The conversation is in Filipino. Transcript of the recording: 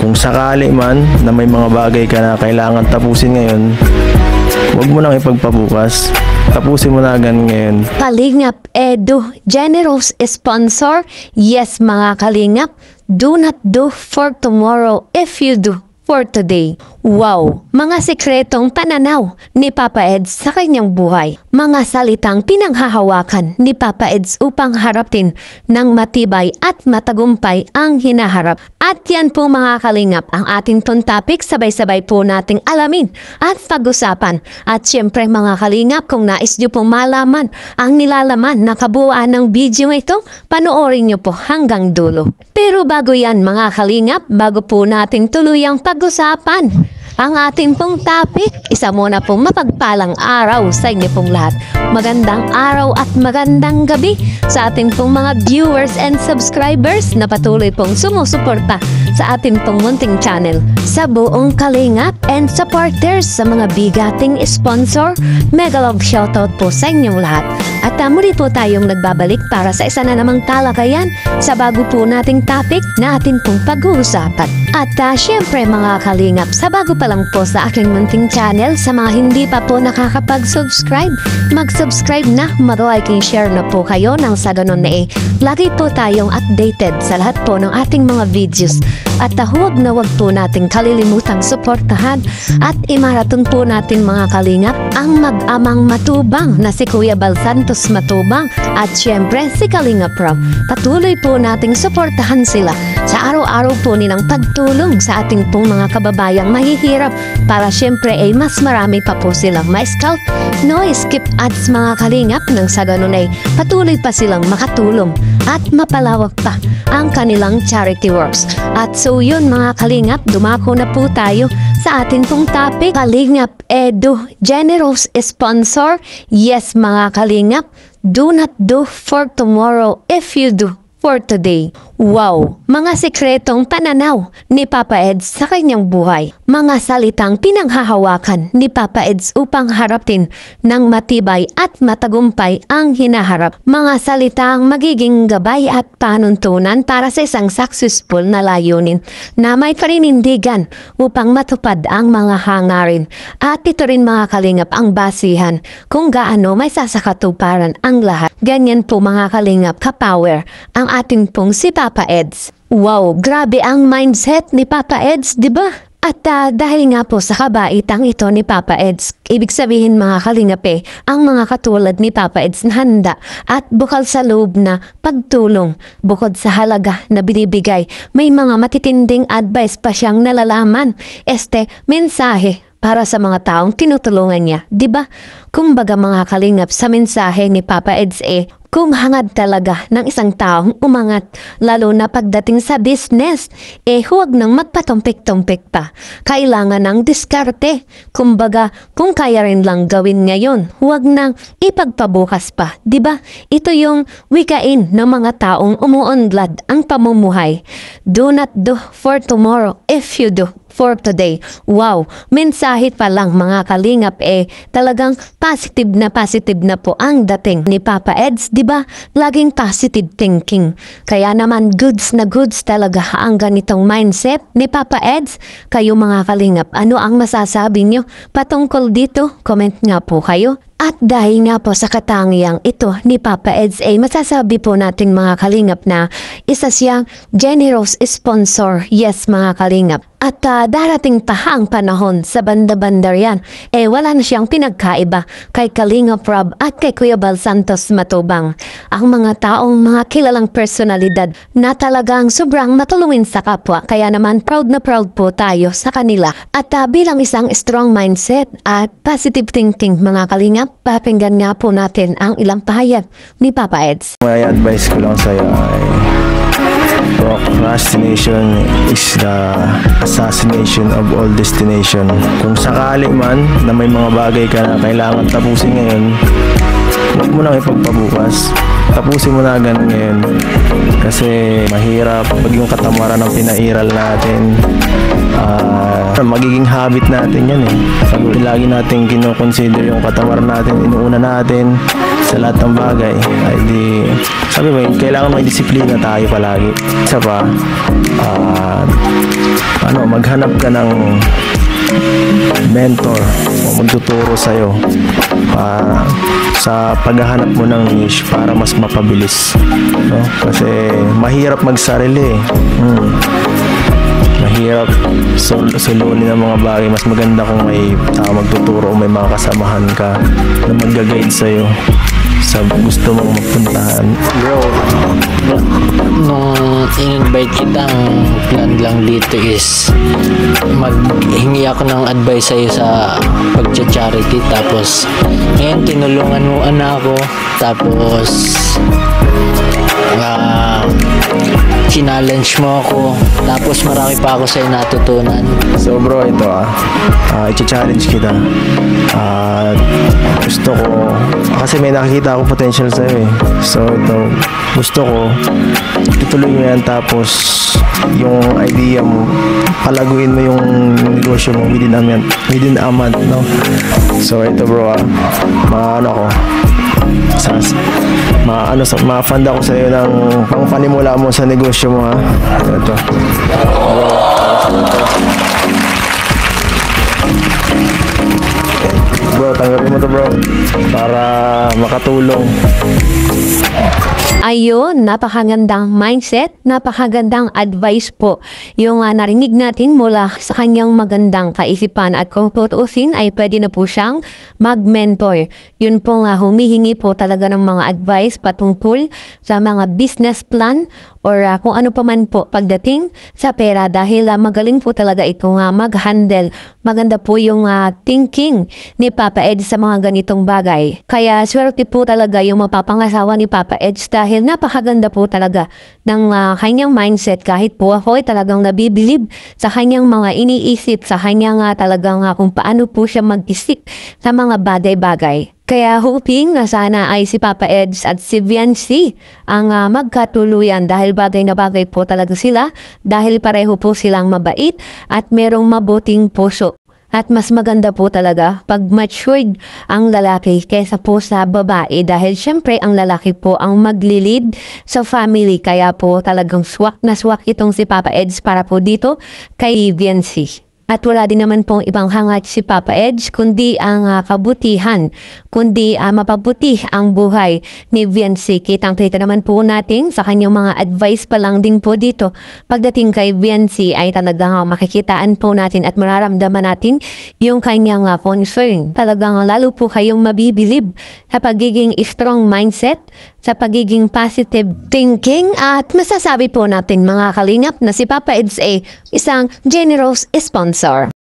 Kung sakali man na may mga bagay ka na kailangan tapusin ngayon, huwag mo nang ipagpabukas. Tapusin mo na agad ngayon. Kalingap Edu, generous sponsor. Yes mga kalingap, do not do for tomorrow if you do for today. Wow! Mga sekretong pananaw ni Papa Eds sa kanyang buhay. Mga salitang pinanghahawakan ni Papa Eds upang harapin ng matibay at matagumpay ang hinaharap. At yan po mga kalingap ang ating topic. Sabay-sabay po nating alamin at pag-usapan. At syempre mga kalingap, kung nais nyo pong malaman ang nilalaman na kabuuan ng video ito, panoorin nyo po hanggang dulo. Pero bago yan mga kalingap, bago po natin tuluyang pag-usapan ang ating pong topic, isa muna pong mapagpalang araw sa inyo pong lahat. Magandang araw at magandang gabi sa ating pong mga viewers and subscribers na patuloy pong sumusuporta sa ating pong munting channel. Sa buong kalingap and supporters, sa mga bigating sponsor, mega love shoutout po sa inyong lahat. At muli po tayong nagbabalik para sa isa na namang talakayan sa bago po nating topic na ating pong pag-uusapan. At syempre mga kalingap, sa bago pa lang po sa aking munting channel, sa mga hindi pa po nakakapag-subscribe, mag-subscribe na, mag-like and share na po kayo nang sa ganun na lagi po tayong updated sa lahat po ng ating mga videos. At huwag na huwag po nating kalilimutang suportahan at imaraton po natin mga kalingap ang mag-amang matubang na si Kuya Bal Santos Matubang at syempre si Kalinga Prab. Patuloy po nating suportahan sila sa araw-araw po nilang pagtulong sa ating pong mga kababayang mahihirap para syempre mas marami pa po silang ma-scout. No skip ads mga kalingap, nang sa ganun patuloy pa silang makatulong at mapalawak pa ang kanilang charity works. At so yun mga kalingap, dumako na po tayo sa atin pong topic. Kalingap Edu, generous sponsor. Yes mga kalingap, do not do for tomorrow if you do for today. Wow! Mga sekretong pananaw ni Papa Eds sa kanyang buhay. Mga salitang pinanghahawakan ni Papa Eds upang harapin ng matibay at matagumpay ang hinaharap. Mga salitang magiging gabay at panuntunan para sa isang successful na layunin na may paninindigan upang matupad ang mga hangarin. At ito rin mga kalingap ang basihan kung gaano may sasakatuparan ang lahat. Ganyan po mga kalingap ka-power ang ating pong si Papa Eds. Wow, grabe ang mindset ni Papa Eds, di ba? At dahil nga po sa kabaitang ito ni Papa Eds, ibig sabihin mga kalingap ang mga katulad ni Papa Eds na handa at bukal sa loob na pagtulong, bukod sa halaga na binibigay, may mga matitinding advice pa siyang nalalaman. Mensahe para sa mga taong tinutulungan niya, di ba? Kumbaga mga kalingap, sa mensahe ni Papa Eds kung hangad talaga ng isang taong umangat, lalo na pagdating sa business, huwag nang magpatumpik-tumpik pa. Kailangan ng diskarte. Kumbaga, kung kaya rin lang gawin ngayon, huwag nang ipagpabukas pa. Diba? Ito yung wikain ng mga taong umuunlad ang pamumuhay. Do not do for tomorrow if you do for today. Wow! Mensahe pa lang mga kalingap talagang positive na po ang dating ni Papa Eds, di ba? Laging positive thinking. Kaya naman goods na goods talaga ang ganitong mindset ni Papa Eds. Kayo mga kalingap, ano ang masasabi nyo patungkol dito? Comment nga po kayo. At dahil nga po sa katangiang ito ni Papa Eds masasabi po natin mga kalingap na isa siyang generous sponsor. Yes mga kalingap. At darating pa ang panahon sa banda-banda yan, wala na siyang pinagkaiba kay Kalinga Prab at kay Kuya Bal Santos Matubang. Ang mga taong mga kilalang personalidad na talagang sobrang matulungin sa kapwa. Kaya naman proud na proud po tayo sa kanila. At bilang isang strong mindset at positive thinking mga kalingap, papinggan nga po natin ang ilang pahayag ni Papa Eds. May advice ko lang sa'yo procrastination is the assassination of all destination. Kung sakali man na may mga bagay ka na kailangan tapusin ngayon, huwag mo nang ipagpabukas. Tapusin mo na agad ngayon. Kasi mahirap pag yung katamaran ng pinairal natin. Magiging habit natin yan Lagi natin kinoconsider yung katamaran natin, inuuna natin. sa lahat ng bagay. Ay di, sabi mo, kailangan may disiplina tayo palagi. Isa pa, maghanap ka ng mentor o magtuturo sa'yo sa paghahanap mo ng niche para mas mapabilis, no? Kasi mahirap magsarili eh. Mahirap sulunin ng mga bagay. Mas maganda kung may magtuturo o may mga kasamahan ka na mag-guide sa'yo sa gusto mong mapuntahan. Bro, nung in-invite kita, ang plan lang dito is maghingi ako ng advice sa'yo sa pag-charity. Tapos ngayon tinulungan mo anak ko, tapos challenge mo ako, tapos marami pa ako sa'yo natutunan. So bro, ito i-challenge kita. Gusto ko, kasi may nakikita ako potential sa'yo eh. So ito, gusto ko ituloy mo yan, tapos yung idea mo, palaguin mo yung negosyo mo within a month, no? So ito bro, ma-fund ako sa iyo ng pangpanimula mo sa negosyo mo, ha. Ito. Bro, tanggapin mo to bro para makatulong. Ayun, napakagandang mindset, napakagandang advice po yung narinig natin mula sa kanyang magandang kaisipan, at kung tutuusin ay pwede na po siyang mag-mentor. Yun po humihingi po talaga ng mga advice patungkol sa mga business plan or kung ano pa man po pagdating sa pera, dahil magaling po talaga ito mag-handle. Maganda po yung thinking ni Papa Ed sa mga ganitong bagay. Kaya swerte po talaga yung mapapangasawa ni Papa Ed, dahil napakaganda po talaga ng kanyang mindset. Kahit po ako ay talagang nabibilib sa kanyang mga iniisip, sa kanyang talagang kung paano po siya mag-isip sa mga bagay-bagay. Kaya hoping na sana ay si Papa Eds at si Viancy ang magkatuluyan, dahil bagay na bagay po talaga sila, dahil pareho po silang mabait at merong mabuting puso. At mas maganda po talaga pag matured ang lalaki kaysa po sa babae, dahil syempre ang lalaki po ang maglilid sa family. Kaya po talagang swak na swak itong si Papa Eds para po dito kay Viancy. At wala din naman pong ibang hangat si Papa Edge kundi ang kabutihan, kundi mapabuti ang buhay ni Viancy. Kitang-kita naman po natin sa kanyang mga advice pa lang din po dito. Pagdating kay Viancy ay talagang makikitaan po natin at mararamdaman natin yung kanyang concern. Talagang lalo po kayong mabibilib sa pagiging strong mindset, sa pagiging positive thinking, at masasabi po natin mga kalingap na si Papa Eds ay isang generous sponsor.